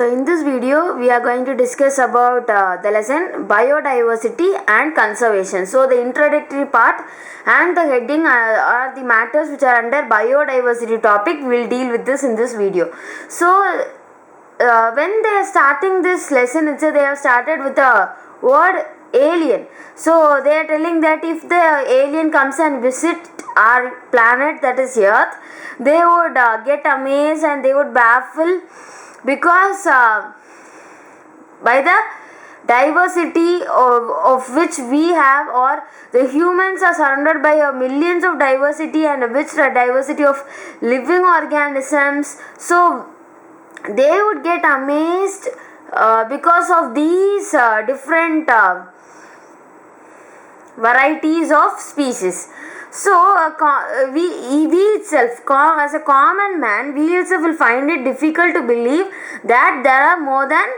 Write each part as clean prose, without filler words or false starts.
So in this video, we are going to discuss about the lesson biodiversity and conservation. So the introductory part and the heading are the matters which are under biodiversity topic. We will deal with this in this video. So when they are starting this lesson, they have started with the word alien. So they are telling that if the alien comes and visit our planet, that is Earth, they would get amazed and they would baffle, because by the diversity of which we have, or the humans are surrounded by millions of diversity and which diversity of living organisms. So they would get amazed because of these different varieties of species. So we itself, as a common man, we itself will find it difficult to believe that there are more than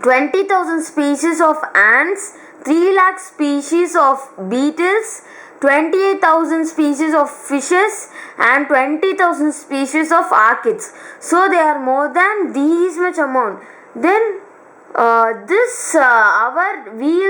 20,000 species of ants, 3 lakh species of beetles, 28,000 species of fishes, and 20,000 species of orchids. So they are more than these much amount. Then we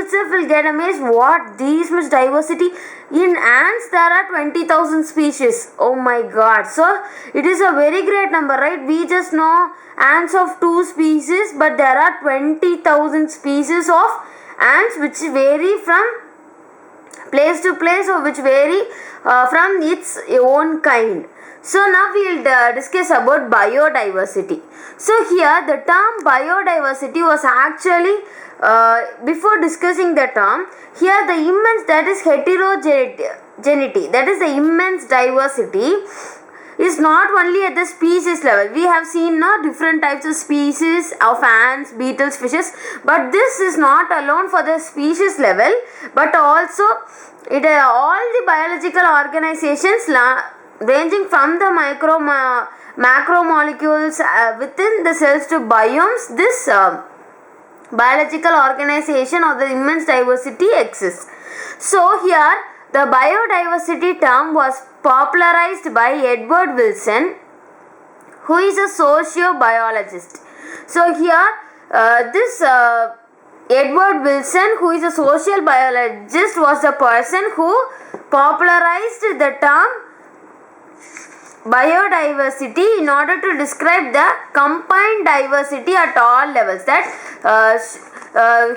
itself will get amazed what these much diversity. In ants there are 20,000 species. Oh my god. So it is a very great number, right? We just know ants of 2 species, but there are 20,000 species of ants which vary from place to place, or which vary from its own kind. So now we will discuss about biodiversity. So here the term biodiversity was actually, before discussing the term, here the immense, that is heterogeneity, that is the immense diversity, is not only at the species level. We have seen different types of species of ants, beetles, fishes, but this is not alone for the species level, but also it all the biological organizations ranging from the macromolecules within the cells to biomes. This biological organization or the immense diversity exists. So here the biodiversity term was popularized by Edward Wilson, who is a sociobiologist. So here this Edward Wilson, who is a social biologist, was the person who popularized the term biodiversity in order to describe the combined diversity at all levels. That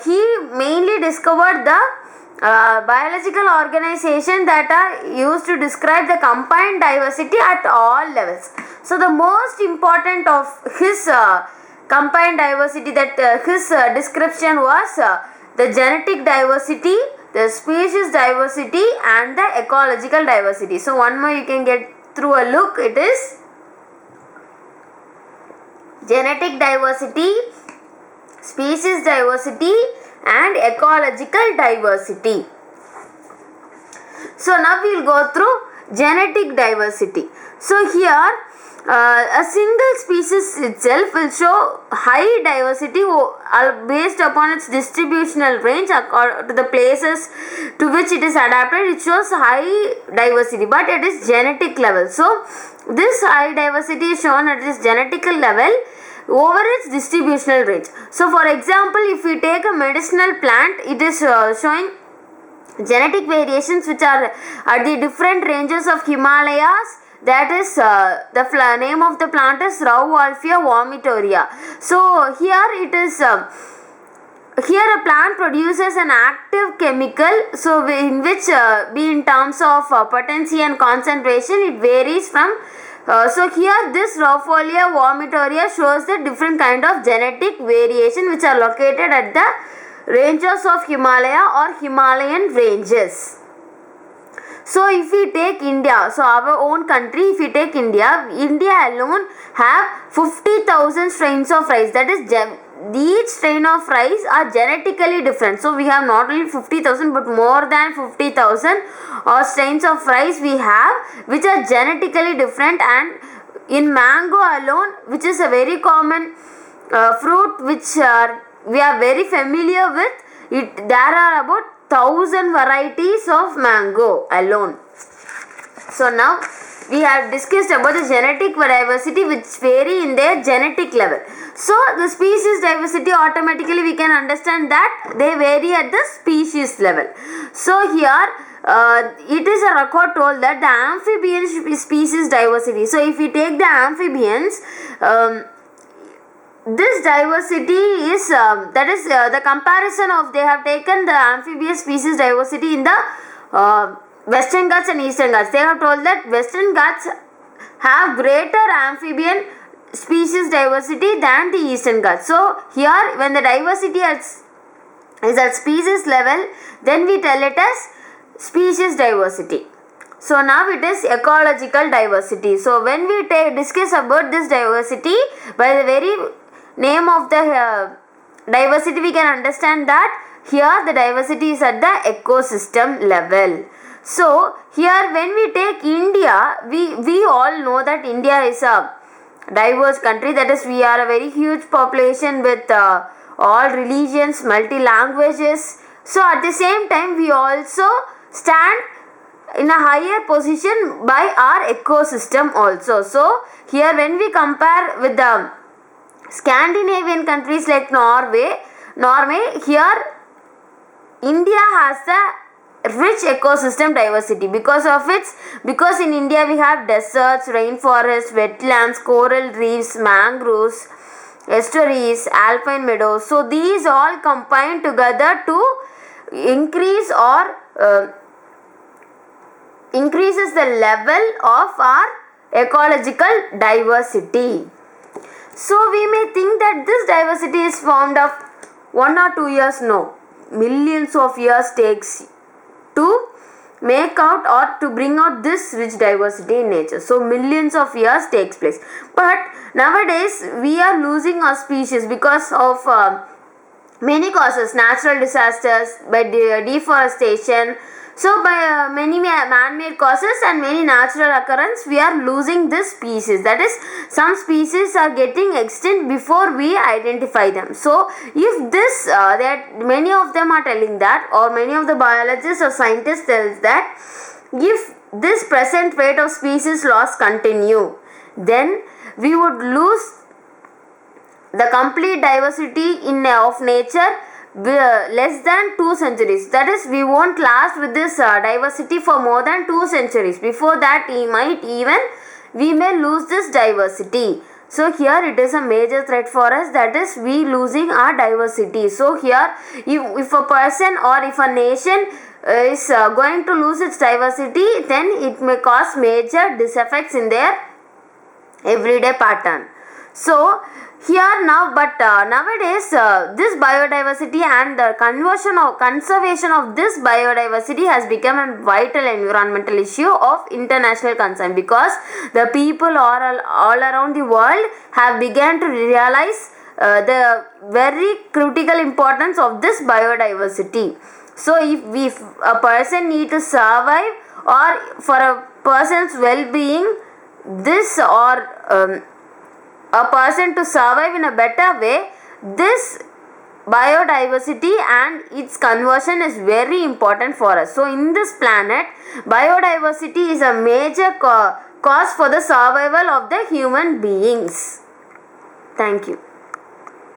he mainly discovered the biological organization that are used to describe the combined diversity at all levels. So the most important of his combined diversity, that his description was the genetic diversity, the species diversity, and the ecological diversity. So one more you can get through a look. It is genetic diversity, species diversity, and ecological diversity. So now we will go through genetic diversity. So here a single species itself will show high diversity based upon its distributional range according to the places to which it is adapted. It shows high diversity, but it is genetic level. So this high diversity is shown at its genetical level over its distributional range. So for example, if we take a medicinal plant, it is showing genetic variations which are at the different ranges of Himalayas. That is the name of the plant is Rauwolfia vomitoria. So here it is here a plant produces an active chemical, so in which be in terms of potency and concentration, it varies from so here this Rauwolfia vomitoria shows the different kind of genetic variation which are located at the ranges of Himalaya or Himalayan ranges. So if we take India, so our own country, if we take India alone have 50,000 strains of rice. That is, each strain of rice are genetically different. So we have not only 50,000 but more than 50,000 strains of rice we have, which are genetically different. And in mango alone, which is a very common fruit which we are very familiar with, there are about 1,000 varieties of mango alone. So now we have discussed about the genetic diversity which vary in their genetic level. So the species diversity, automatically we can understand that they vary at the species level. So here it is a record told that the amphibian species diversity. So if we take the amphibians, this diversity is the comparison of, they have taken the amphibious species diversity in the Western Ghats and Eastern Ghats. They have told that Western Ghats have greater amphibian species diversity than the Eastern Ghats. So here when the diversity is at species level, then we tell it as species diversity. So now it is ecological diversity. So when we discuss about this diversity, by the very name of the diversity, we can understand that here the diversity is at the ecosystem level. So here when we take India, we all know that India is a diverse country, that is we are a very huge population with all religions, multi languages. So at the same time we also stand in a higher position by our ecosystem also. So here when we compare with the Scandinavian countries like Norway, here India has the rich ecosystem diversity because in India we have deserts, rainforests, wetlands, coral reefs, mangroves, estuaries, alpine meadows. So these all combine together to increase or increases the level of our ecological diversity. So we may think that this diversity is formed of 1 or 2 years. No, millions of years takes to make out or to bring out this rich diversity in nature. So millions of years takes place. But nowadays we are losing our species because of many causes, natural disasters, by deforestation. So by many man-made causes and many natural occurrence, we are losing this species. That is, some species are getting extinct before we identify them. So if this, many of them are telling that, or many of the biologists or scientists tells that, if this present rate of species loss continue, then we would lose the complete diversity of nature less than 2 centuries. That is, we won't last with this diversity for more than 2 centuries. Before that we may lose this diversity. So here it is a major threat for us, that is we losing our diversity. So here if a person or if a nation is going to lose its diversity, then it may cause major diseffects in their everyday pattern. So here now, but nowadays this biodiversity and the conservation of this biodiversity has become a vital environmental issue of international concern, because the people all around the world have begun to realize the very critical importance of this biodiversity. So if a person need to survive, or for a person's well-being, this or a person to survive in a better way, this biodiversity and its conversion is very important for us. So in this planet, biodiversity is a major cause for the survival of the human beings. Thank you.